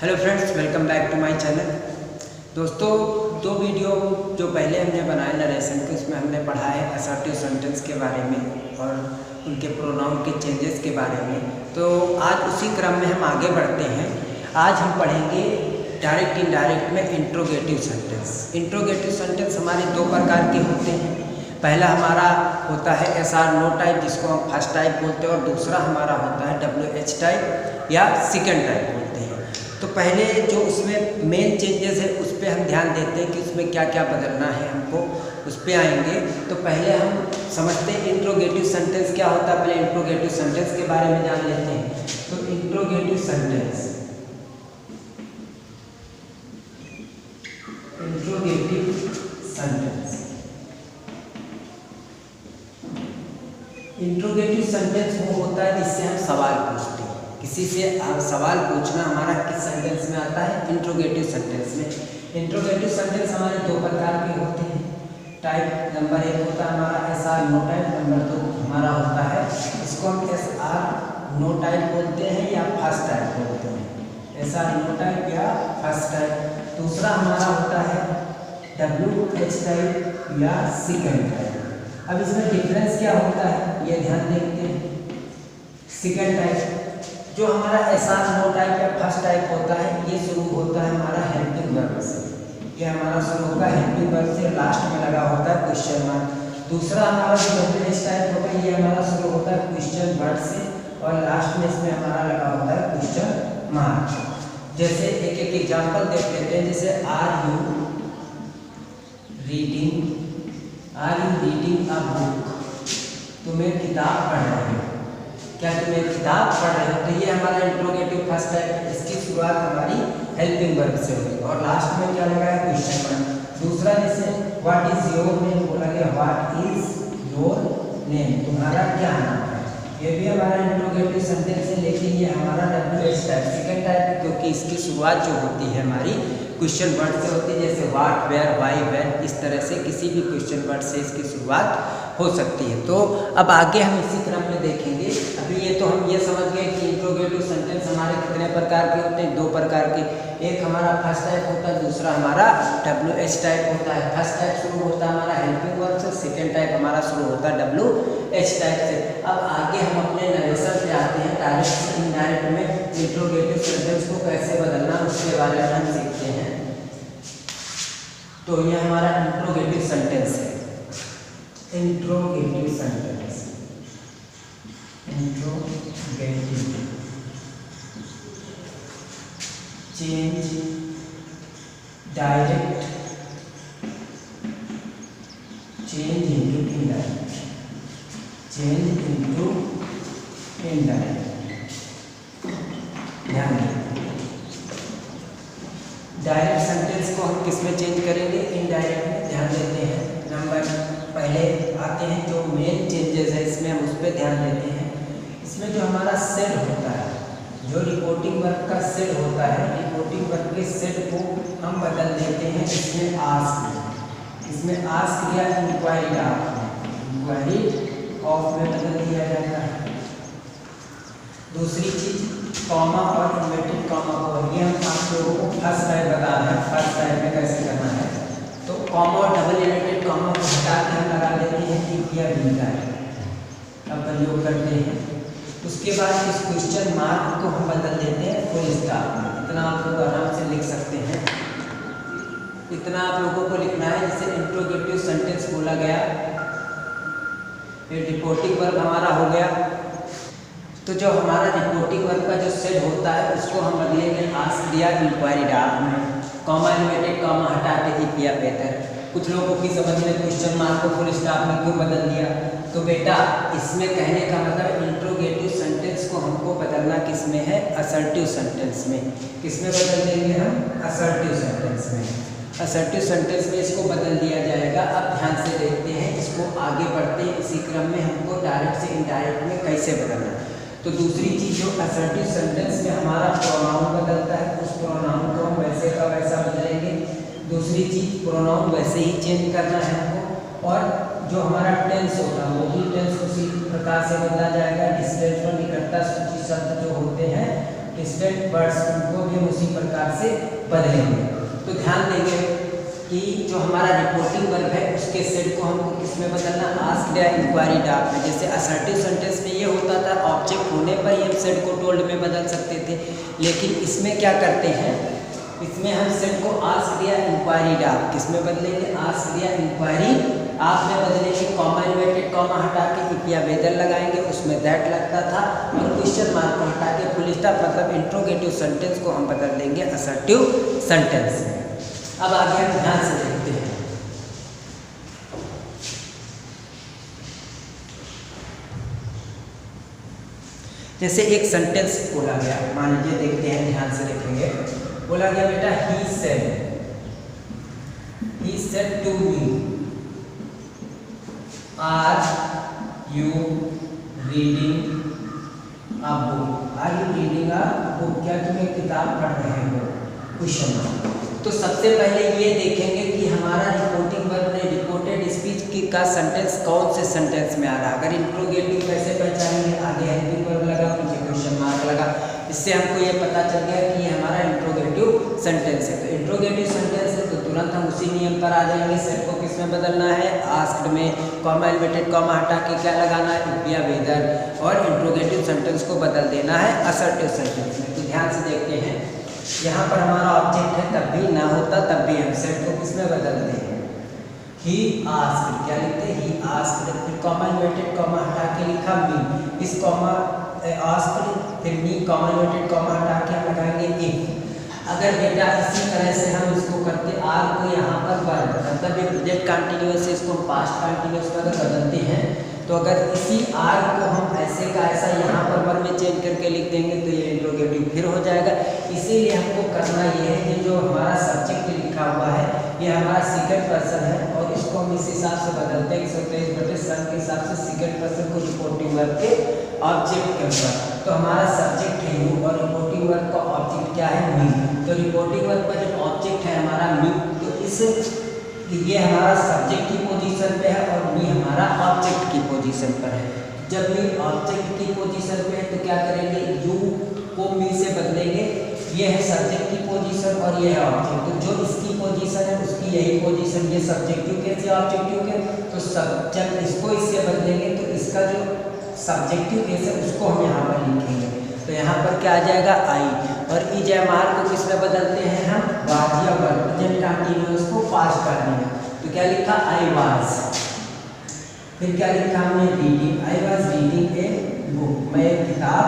Hello friends, welcome back to my channel. दोस्तों, दो video जो पहले हमने बनाए नरेशन के, उसमें हमने पढ़ा है असर्टिव सेंटेंस के बारे में और उनके प्रोनाउन के चेंजेस के बारे में। तो आज उसी क्रम में हम आगे बढ़ते हैं। आज हम पढ़ेंगे डायरेक्ट इनडायरेक्ट में इंट्रोगेटिव सेंटेंस। इंट्रोगेटिव सेंटेंस हमारे दो प्रकार के होते हैं। पहला हमारा होता है SR नो टाइप, जिसको हम फर्स्ट टाइप बोलते हैं, और दूसरा हमारा होता है WH टाइप या सेकेंड टाइप बोलते हैं। तो पहले जो उसमें मेन चेंजेस है उस पर हम ध्यान देते हैं कि उसमें क्या क्या बदलना है, हमको उस पर आएंगे। तो पहले हम समझते हैं इंट्रोगेटिव सेंटेंस क्या होता है। पहले इंट्रोगेटिव सेंटेंस के बारे में जान लेते हैं। तो interrogative sentence, interrogative sentence, interrogative sentence वो होता है जिससे हम सवाल पूछते हैं। किसी से सवाल पूछना हमारा किस सेंटेंस में आता है? इंट्रोगेटिव सेंटेंस में। इंट्रोगेटिव सेंटेंस हमारे दो प्रकार के होते हैं। टाइप नंबर 1 होता है हमारा SR नो टाइप, नंबर 2 हमारा होता है, इसको हम SR नो टाइप बोलते हैं या फर्स्ट टाइप बोलते हैं। SR नो टाइप या फर्स्ट टाइप। दूसरा हमारा होता है WH टाइप या सेकेंड टाइप। अब इसमें डिफरेंस क्या होता है ये ध्यान देखते हैं। सेकेंड टाइप जो हमारा SR नो टाइप या फर्स्ट टाइप होता है, ये शुरू होता है हमारा हेल्पिंग वर्ब से। ये हमारा शुरू होगा हेल्पिंग वर्ब से, लास्ट में लगा होता है क्वेश्चन मार्क। दूसरा हमारा जो WH टाइप होगा, ये हमारा शुरू होता है क्वेश्चन वर्ड से और लास्ट में इसमें हमारा लगा होता है क्वेश्चन मार्क। जैसे एक एक एग्जाम्पल देख लेते हैं। जैसे are you reading a book, तुम्हें किताब पढ़ रहे हो, क्या तुम्हें किताब पढ़ रहे हो? तो ये हमारा इंट्रोगेटिव फर्स्ट टाइप है। इसकी शुरुआत हमारी हेल्पिंग वर्ब से होगी और लास्ट में क्या लगा है? Question mark. दूसरा जैसे व्हाट इज योर नेम बोला गया, व्हाट इज योर नेम, तुम्हारा क्या नाम है, ये भी हमारा इंट्रोगेटिव सेंटेंस है। लेकिन ये हमारा WH टाइप सेकेंड टाइप, क्योंकि इसकी शुरुआत जो होती है हमारी क्वेश्चन वर्ड से होती है। जैसे व्हाट, वेयर, व्हाई, व्हेन, इस तरह से किसी भी क्वेश्चन वर्ड से इसकी शुरुआत हो सकती है। तो अब आगे हम इसी क्रम में देखेंगे। अभी ये तो हम ये समझ गए कि इंट्रोगेटिव सेंटेंस हमारे कितने प्रकार के होते हैं, दो प्रकार के। एक हमारा फर्स्ट टाइप होता है, दूसरा हमारा WH टाइप होता है। फर्स्ट टाइप शुरू होता है हमारा हेल्पिंग वर्ब से, सेकेंड टाइप हमारा शुरू होता है WH टाइप से। अब आगे हम अपने नरेशन पे आते हैं। डायरेक्ट से इनडायरेक्ट में इंट्रोगेटिव सेंटेंस को कैसे बदलना, उसके बारे में हम सीखते हैं। तो ये हमारा इंट्रोगेटिव सेंटेंस है। Interrogative sentence, interrogative, change direct, change into indirect, change into indirect. ध्यान दें, डायरेक्ट सेंटेंस को हम किस में चेंज करेंगे? इनडायरेक्ट में। ध्यान देते हैं। नंबर पहले आते हैं जो मेन चेंजेस है, इसमें हम उस पर ध्यान देते हैं। इसमें जो हमारा सेड होता है, जो रिपोर्टिंग वर्ब का सेड होता है, रिपोर्टिंग वर्ब के सेड को हम बदल देते हैं। इसमें आस्क या इंक्वायरी ऑफ में बदल दिया जाता है। दूसरी चीज कॉमा और इन्वर्टेड कॉमा को, ये हम आप लोगों को फर्स्ट टाइप बता रहे हैं, फर्स्ट टाइप में कैसे करना है। तो कॉमा और डबल इन्वर्टेड कॉमा को हटा के हम लगा देते हैं कि यह मिलता है, अब प्रयोग करते हैं। उसके बाद इस क्वेश्चन मार्क को हम बदल देते हैं फुल स्टॉप में। इतना आप लोग आराम से लिख सकते हैं, इतना आप लोगों को लिखना है। जैसे इंट्रोगेटिव सेंटेंस बोला गया, फिर रिपोर्टिंग वर्ब हमारा हो गया। तो जो हमारा रिपोर्टिंग वर्ब का जो सेट होता है उसको हम बदलेंगे आस्क या इंक्वायरी में। कॉमा इन्वर्टेड कॉमा हटा के इफ या बेहतर। कुछ लोगों की समझ में क्वेश्चन मार्क को फुल स्टॉप में क्यों बदल दिया? तो बेटा इसमें कहने का मतलब इंट्रोगेटिव सेंटेंस को हमको बदलना किस में है? असर्टिव सेंटेंस में। किस में बदल देंगे हम? असर्टिव सेंटेंस में। असर्टिव सेंटेंस में इसको बदल दिया जाएगा। अब ध्यान से देखते हैं, इसको आगे बढ़ते हैं। इसी क्रम में हमको डायरेक्ट से इनडायरेक्ट में कैसे बदलना। तो दूसरी चीज जो असर्टिव सेंटेंस में हमारा प्रोनाउन बदलता है, उस प्रोनाउन को हम वैसे का वैसा बदलेंगे। दूसरी चीज प्रोनाउन वैसे ही चेंज करना है हमको, और जो हमारा टेंस होता है वो भी टेंस उसी प्रकार से बदला जाएगा। डिस्प्लेसमेंट निकटता सूची शब्द जो होते हैं, तो डिस्टेंट वर्ड्स उनको भी हम उसी प्रकार से बदलेंगे। तो ध्यान देंगे कि जो हमारा रिपोर्टिंग वर्ब है उसके सेट को हमको किसमें बदलना, आस्क्ड या इंक्वायरीड आप में। जैसे असर्टिव सेंटेंस में ये होता था ऑब्जेक्ट होने पर ही हम सेट को टोल्ड में बदल सकते थे, लेकिन इसमें क्या करते हैं, इसमें हम सेट को आस्क्ड या इंक्वायरीड आप किसमें बदलेंगे, आस्क्ड या इंक्वायरीड आप में बदलेंगे। कॉमा इन्वर्टेड कॉमा हटा के इफ या वेदर लगाएंगे, उसमें दैट लगता था, और क्वेश्चन मार्क को हटा के फुल स्टॉप मतलब इंट्रोगेटिव सेंटेंस को हम बदल देंगे असर्टिव सेंटेंस में। अब आगे हम ध्यान से देखते हैं। जैसे एक सेंटेंस बोला गया, मान लीजिए, देखते हैं, ध्यान से देखेंगे। बोला गया बेटा he said to me, are you reading a book? Are you reading a book? क्या तुम एक किताब पढ़ रहे हो? Question mark. तो सबसे पहले ये देखेंगे कि हमारा रिपोर्टिंग वर्ब ने रिपोर्टेड स्पीच का सेंटेंस कौन से सेंटेंस में आ रहा है। अगर इंट्रोगेटिव कैसे पहचानेंगे, आगे हेल्पिंग वर्ब लगा, पीछे क्वेश्चन मार्क लगा, इससे हमको ये पता चल गया कि ये हमारा इंट्रोगेटिव सेंटेंस है। तो इंट्रोगेटिव सेंटेंस है तो तुरंत हम उसी नियम पर आ जाएंगे, सेट को किसमें बदलना है, आस्क्ड में कॉमा इन्वर्टेड कॉमा हटा के क्या लगाना है, इफ या वेदर, और इंट्रोगेटिव सेंटेंस को बदल देना है असर्टिव सेंटेंस में। तो ध्यान से देखते हैं, यहाँ पर हमारा ऑब्जेक्ट है, तब भी ना होता तब भी हम सेट को किसमें बदलते हैं, ही आस्क्ड, क्या लिखते हैं, ही आस्क्ड, फिर कॉमा इन्वर्टेड कॉमा हटा के लिखा मी, इस कॉमा आस्क्ड फिर मी कॉमा इन्वर्टेड कॉमा हटा के हम लगाएंगे इफ। अगर बेटा इसी तरह से हम इसको करते, आर को यहाँ पर वर्ब मतलब ये प्रेजेंट कंटिन्यूअस से इसको पास्ट कंटिन्यूअस में अगर बदलते हैं, तो अगर इसी आर को हम ऐसे का ऐसा यहाँ पर वर्ब में चेंज करके लिख देंगे तो ये इंट्रोगेटिव फिर हो जाएगा। इसीलिए हमको करना ये है कि जो हमारा सब्जेक्ट लिखा हुआ है ये हमारा सेकंड पर्सन है, और इसको हम इस हिसाब से बदलते हैं, 123/7 के हिसाब से सेकंड पर्सन को रिपोर्टिंग वर्ब के ऑब्जेक्ट के ऊपर। तो हमारा सब्जेक्ट है यू और रिपोर्टिंग वर्ब का ऑब्जेक्ट क्या है, मी। तो रिपोर्टिंग वर्ब का जो ऑब्जेक्ट है हमारा मी, तो इस ये हमारा सब्जेक्ट की पोजीशन पे है और मी हमारा ऑब्जेक्ट की पोजीशन पर है। जब मी ऑब्जेक्ट की पोजीशन पे है तो क्या करेंगे, यू को मी से बदलेंगे, ये है सब्जेक्ट की पोजीशन और ये है ऑब्जेक्ट। तो जो इसकी पोजीशन है उसकी यही पोजीशन, ये सब्जेक्टिव कैसे ऑब्जेक्टिव के, तो जब इसको इससे बदलेंगे तो इसका जो सब्जेक्टिव केस है उसको हम यहाँ पर लिखेंगे। तो यहाँ पर क्या आ जाएगा, आई, और ई जय मार को किसमें बदलते हैं हम, वाज या वर, प्रेजेंट कंटीन्यूअस को पास्ट करने में। तो क्या लिखा, आई वाज, फिर क्या लिखा हमने, reading, I was reading a book, मैं एक किताब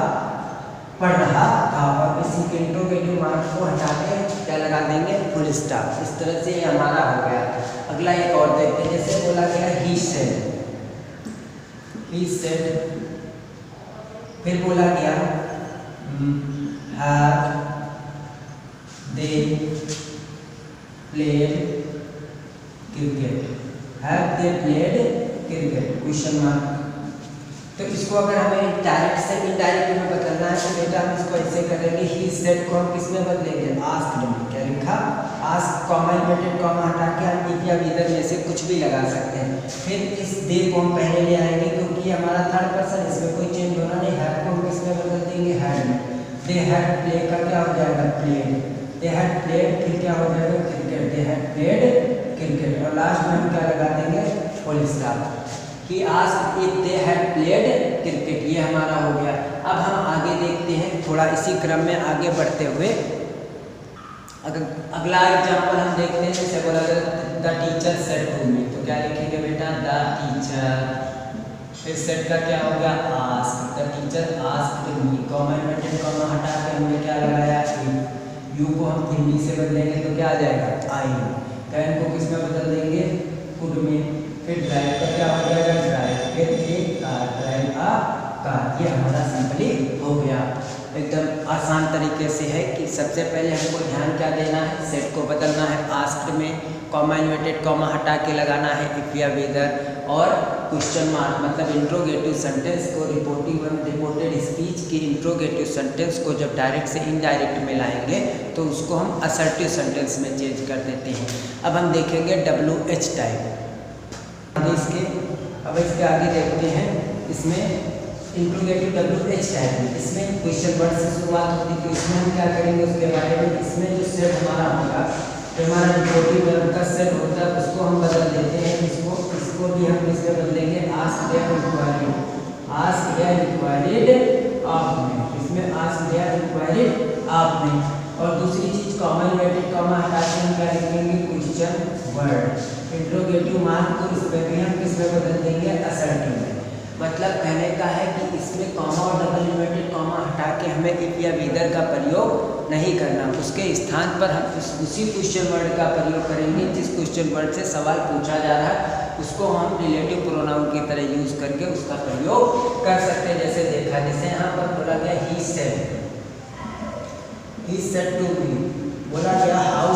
पढ़ रहा था, और इसी के इंट्रोगेटिव मार्क को हटा के क्या लगा देंगे, फुल स्टॉप। इस तरह से ये हमारा हो गया। अगला एक और देखते हैं, जैसे बोला गया ही सेड, फिर बोला गया have they played cricket, have they played cricket, question mark. तो इसको अगर हमें डायरेक्ट से इनडायरेक्ट में बदलना है तो बेटा हम इसको ऐसे करेंगे, ही सेड को हम किसमें बदलेंगे, आस्क्ड में। क्या लिखा, आस्क कॉमा इन्वर्टेड कॉमा हटा के हम इफ या विदर में से कुछ भी लगा सकते हैं। फिर इस दे को हम पहले ले आएंगे क्योंकि हमारा थर्ड पर्सन, इसमें कोई चेंज होना नहीं, हैव को हम इसमें बदल देंगे हैड में। दे हैड प्ले का क्या हो जाएगा, प्लेड, दे हैड प्लेड, फिर क्या हो जाएगा, cricket, they had played cricket, और लास्ट में हम क्या लगा देंगे, full stop. He asked if they had played cricket, ये हमारा हो गया। अब हम आगे देखते हैं, थोड़ा इसी क्रम में आगे बढ़ते हुए अगर अगला एग्जाम्पल हम देखते हैं, जैसे बोला the teacher said to me, तो क्या लिखेंगे बेटा, द टीचर, फिर सेड का क्या हो गया, ask, the teacher asked me, comma inverted comma हटा के हमने क्या लगाया, यू को हम फिर मी से बदलेंगे तो क्या आ जाएगा, आई, कैन को किस में बदल देंगे, कुड में, फिर ड्राइव का क्या हो जाएगा, ड्राइव, फिर एक कार, ड्राइव आ कार। ये हमारा सिंपली हो गया। एकदम आसान तरीके से है कि सबसे पहले हमको ध्यान क्या देना है, सेट को बदलना है, आस्क्ड में कॉमा इन्वर्टेड कॉमा हटा के लगाना है इफ या वेदर, और क्वेश्चन मार्क मतलब इंट्रोगेटिव सेंटेंस को रिपोर्टेड स्पीच की इंट्रोगेटिव सेंटेंस को जब डायरेक्ट से इनडायरेक्ट में लाएंगे तो उसको हम असर्टिव सेंटेंस में चेंज कर देते हैं। अब हम देखेंगे WH टाइप। अब इसके आगे देखते हैं, इसमें इंट्रोगेटिव WH टाइप में, इसमें क्वेश्चन वर्ड से शुरुआत होती है। तो इसमें हम क्या करेंगे उसके बारे में, इसमें जो सेट हमारा होगा, जो हमारा रिपोर्टिंग वर्ब का सेट होता है उसको हम बदल देते हैं। इसको भी हम इसमें बदलेंगे ask their inquired, ask their inquired of में, इसमें आस्क देयर इंक्वायरीड ऑफ में। और दूसरी चीज कॉमा इन्वर्टेड कॉमा हटा के हम क्या लिखेंगे, क्वेश्चन वर्ड। इंट्रोगेटिव मार्क को इस पे भी हम किसमें बदल देंगे, असर्टिव में। मतलब कहने का है कि इसमें कॉमा और डबल इन्वर्टेड कॉमा हटा के हमें इफ या विदर का प्रयोग नहीं करना, उसके स्थान पर हम उसी क्वेश्चन वर्ड का प्रयोग करेंगे जिस क्वेश्चन वर्ड से सवाल पूछा जा रहा है, उसको हम रिलेटिव प्रोनाउन की तरह यूज करके उसका प्रयोग कर सकते हैं। जैसे देखा, जैसे यहाँ पर बोला गया ही सेड टू मी, बोला गया हाउ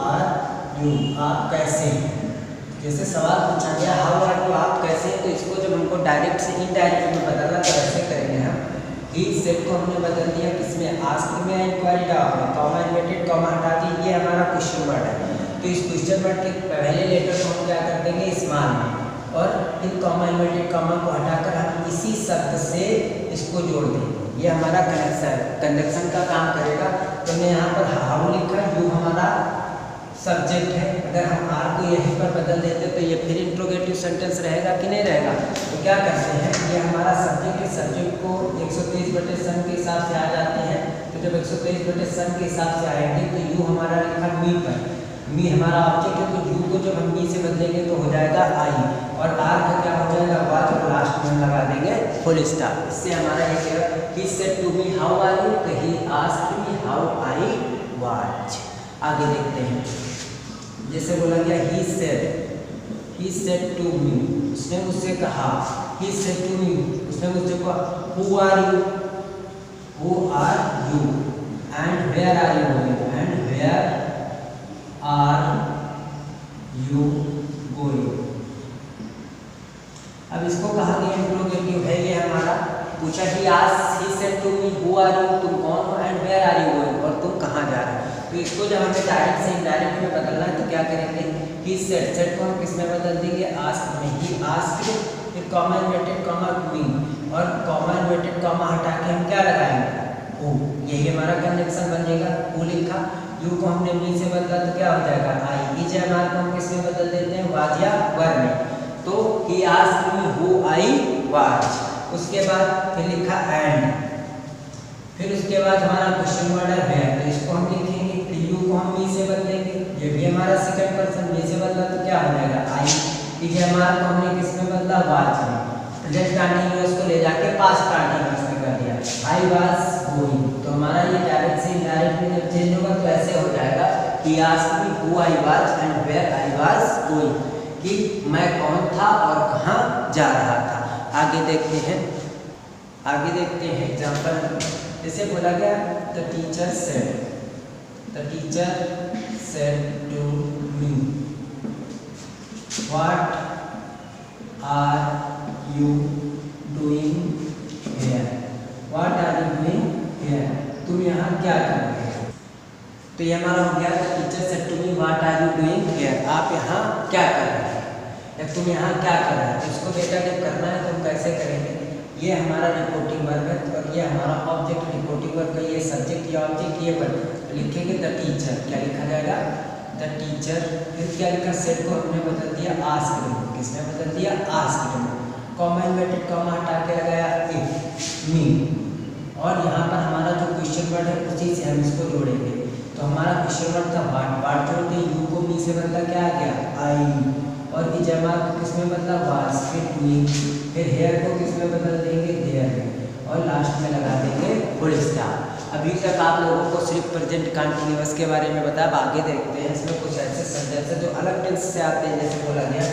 आर यू, आप कैसे हैं। जैसे सवाल पूछा गया हाउ आर यू, आप कैसे हैं, तो इसको जब हमको डायरेक्ट से इनडायरेक्ट में बदलना तो ऐसे करेंगे हम, ही सेड को हमने बदल दिया किसमें, आस्क में, इंक्वायरी ऑफ में, कॉमा इन्वर्टेड कॉमा हटा दी, ये हमारा क्वेश्चन वर्ड है। तो इस क्वेश्चन वर्ड के पहले लेटर को हम क्या कर देंगे, स्मॉल में, और इन कॉमा इन्वर्टेड कॉमा को हटाकर हम इसी शब्द से इसको जोड़ देंगे। ये हमारा कंजक्शन का काम करेगा। तो मैं यहाँ पर हाउ लिखा, यू हमारा सब्जेक्ट है, अगर हम आर को यहीं पर बदल देते तो ये फिर इंट्रोगेटिव सेंटेंस रहेगा कि नहीं रहेगा। तो क्या करते हैं, ये हमारा सब्जेक्ट है, सब्जेक्ट को 123/100 के हिसाब से आ जाते हैं। तो जब 123/100 के हिसाब से आएंगे तो यू हमारा लिखा मी पर, मी हमारा ऑब्जेक्ट है, तो यू को जब हम मी से बदलेंगे तो हो जाएगा आई, और आर का क्या हो जाएगा वाच, और लास्ट में हम लगा देंगे फुल स्टॉप। इससे हमारा ये क्या, he said to me how are you, तो he asked me how I watch. आगे देखते हैं, जैसे बोला गया ही सेड टू मी, उसने मुझसे कहा, ही सेड टू मी, उसने मुझसे कहा who are you and where are you going, and where are you going. अब इसको कहा गया इंट्रोगेटिव है, ये हमारा पूछा कि he said to me who are you, तुम कौन हो, and where are you going, और तुम कहाँ जा रहे हो। तो इसको जब हमें डायरेक्ट से इनडायरेक्ट में बदलना है तो क्या करेंगे, ही सेड को हम किसमें बदल देंगे, आस्क में, ही आस्क्ड, फिर कॉमा इन्वर्टेड कॉमा मी, और कॉमा इन्वर्टेड कॉमा हटा के हम क्या लगाएंगे, हु, यही हमारा कंजक्शन बनेगा। हु लिखा, यू को हमने मी से बदला तो क्या हो जाएगा आई, इज हमारे को हम किसमें बदल देते हैं, वाज या वर में। तो he asked me who I was. उसके बाद फिर लिखा एंड, फिर उसके बाद हमारा क्वेश्चन वर्ड है वेयर, तो इसको हम लिखेंगे, यू को हम मी से बदलेंगे, ये भी हमारा सेकंड पर्सन, मी से बदला तो क्या हो जाएगा आई, इज हमारा को हमने किसमें बदला, वाज में, प्रेजेंट कंटीन्यूअस को ले जाके पास्ट कंटीन्यूअस में कर दिया, आई वाज गोइंग। तो हमारा ये डायरेक्ट से इनडायरेक्ट में जब चेंज होगा तो ऐसे हो जाएगा, he asked me who I was and where I was going, कि मैं कौन था और कहाँ जा रहा था। आगे देखते हैं एग्जाम्पल, जैसे बोला गया the teacher said to me what are you doing here, what are you doing here, तुम यहाँ क्या कर रहे हो। तो ये हमारा हो गया the teacher said to me what are you doing here, आप यहाँ क्या कर रहे हैं, या तुम यहाँ क्या कर रहे हो। इसको बेटा जब करना है तो हम कैसे करेंगे, ये हमारा रिपोर्टिंग वर्ब है और ये हमारा ऑब्जेक्ट, रिपोर्टिंग वर्ब का ये सब्जेक्ट, ये ऑब्जेक्ट, ये वर्ब, लिखेंगे द टीचर, क्या लिखा जाएगा द टीचर, फिर क्या लिखा, सेड को हमने बदल दिया आस्क्ड में, किसने बदल दिया आस्क्ड में, कॉमा इन्वर्टेड कॉमा हटा के लगाया इफ मी, और यहाँ पर हमारा जो क्वेश्चन वर्ड है उसी से हम इसको जोड़ेंगे। तो हमारा क्वेश्चन वर्ड था वाट जोड़ के यू को मी से बदला क्या आ गया आई, और इज हमारा को किसमें बदला वाज, फिर डूइंग, फिर हेयर को किसमें बदल देंगे देयर में, और लास्ट में लगा देंगे फुल स्टॉप। अभी तक आप लोगों को सिर्फ प्रेजेंट कंटीन्यूअस के बारे में बताया, आगे देखते हैं इसमें कुछ ऐसे सेंटेंस है जो अलग टेंस से आते हैं। जैसे बोला गया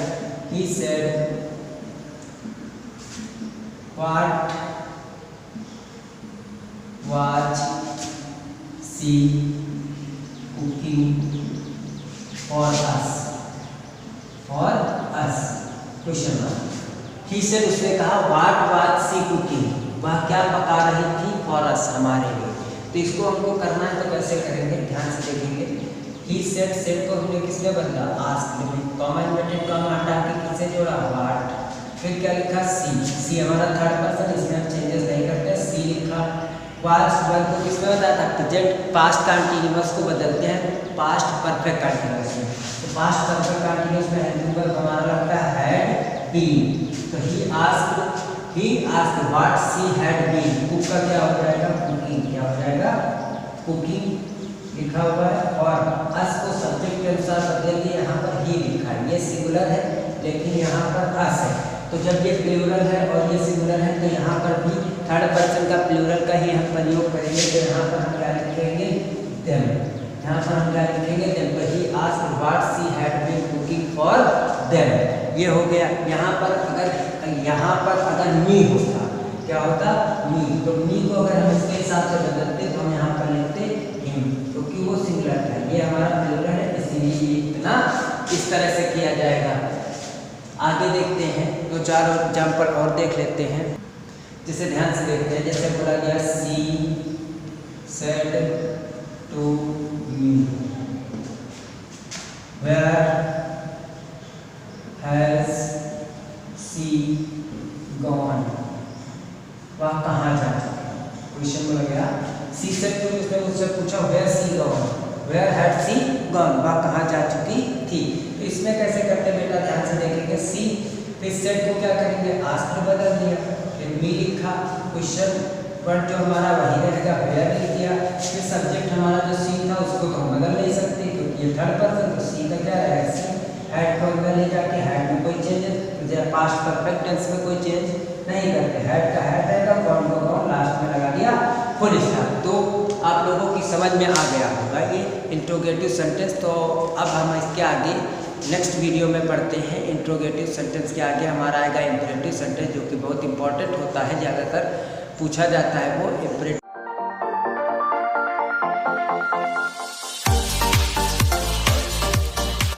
he said what was she cooking for us, question mark. He said, उसने कहा व्हाट वाज शी कुकिंग, वह क्या पका रही थी, फॉर अस, हमारे लिए। तो इसको हमको करना है तो कैसे करेंगे, ध्यान से देखेंगे। ही सेड को हमने किसमें बदला आस्क्ड में, कॉमा इन्वर्टेड कॉमा हटा के किससे जोड़ा व्हाट, फिर क्या लिखा सी हमारा थर्ड पर्सन, इसमें हम चेंजेस नहीं करते, सी लिखा। वाज वन को किसमें बताया था, प्रेजेंट पास्ट कंटिन्यूअस को बदलते हैं पास्ट परफेक्ट कंटिन्यूअस में। तो पास्ट परफेक्ट कंटिन्यूअस में हेल्पिंग वर्ब हमारा लगता है हैड बीन। तो he asked what she had been, cook का क्या हो जाएगा, कुकिंग, क्या हो जाएगा, कुकिंग लिखा हुआ है। और अस को सब्जेक्ट के अनुसार बदलेंगे, यहाँ पर ही लिखा है, ये सिंगुलर है लेकिन यहाँ पर अस है। तो जब ये प्लूरल है और ये सिंगुलर है तो यहाँ पर भी थर्ड पर्सन का प्लूरल का ही हम प्रयोग करेंगे। तो यहाँ पर हम क्या लिखेंगे, देम, यहाँ पर हम क्या लिखेंगे, देम। तो he asked what she had been cooking for them, ये हो गया। यहाँ पर अगर मी होता, क्या होता, मी, तो मी को अगर हम इसके हिसाब से बदलते तो हम यहाँ पर लिखते हिम, क्योंकि वो सिंगुलर है, ये हमारा प्लूरल है, इसीलिए इतना इस तरह से किया जाएगा। आगे देखते हैं, दो चार एग्जाम्पल और देख लेते हैं, जिसे ध्यान से देखते हैं। जैसे बोला गया she said to me, where has she gone, वह कहाँ जा चुकी। क्वेश्चन बोला गया सी सेड टू, उसने मुझसे पूछा where she gone, where had she gone, वह कहाँ जा चुकी थी। तो इसमें कैसे करते बेटा, ध्यान से देखेंगे। सी फिर सेड को क्या करेंगे, आस्क्ड बदल दिया, फिर मी लिखा, क्वेश्चन वर्ड जो हमारा वही रहेगा, वेयर लिख दिया। फिर सब्जेक्ट हमारा जो सी था उसको तो हम बदल नहीं सकते क्योंकि ये थर्ड पर्सन, तो सी का क्या रहेगा, सी। हैड को अंदर ले जाके हैड में कोई चेंजेस, पास्ट परफेक्ट टेंस में कोई चेंज नहीं करते, हैड का हैड रहेगा, गॉन को गॉन, लास्ट में लगा दिया फुल स्टॉप। तो आप लोगों की समझ में आ गया होगा ये इंट्रोगेटिव सेंटेंस। तो अब हम इसके आगे नेक्स्ट वीडियो में पढ़ते हैं। इंट्रोगेटिव सेंटेंस के आगे हमारा आएगा इंपरेटिव सेंटेंस, जो कि बहुत इंपॉर्टेंट होता है, ज़्यादातर पूछा जाता है वो इंपरेटिव।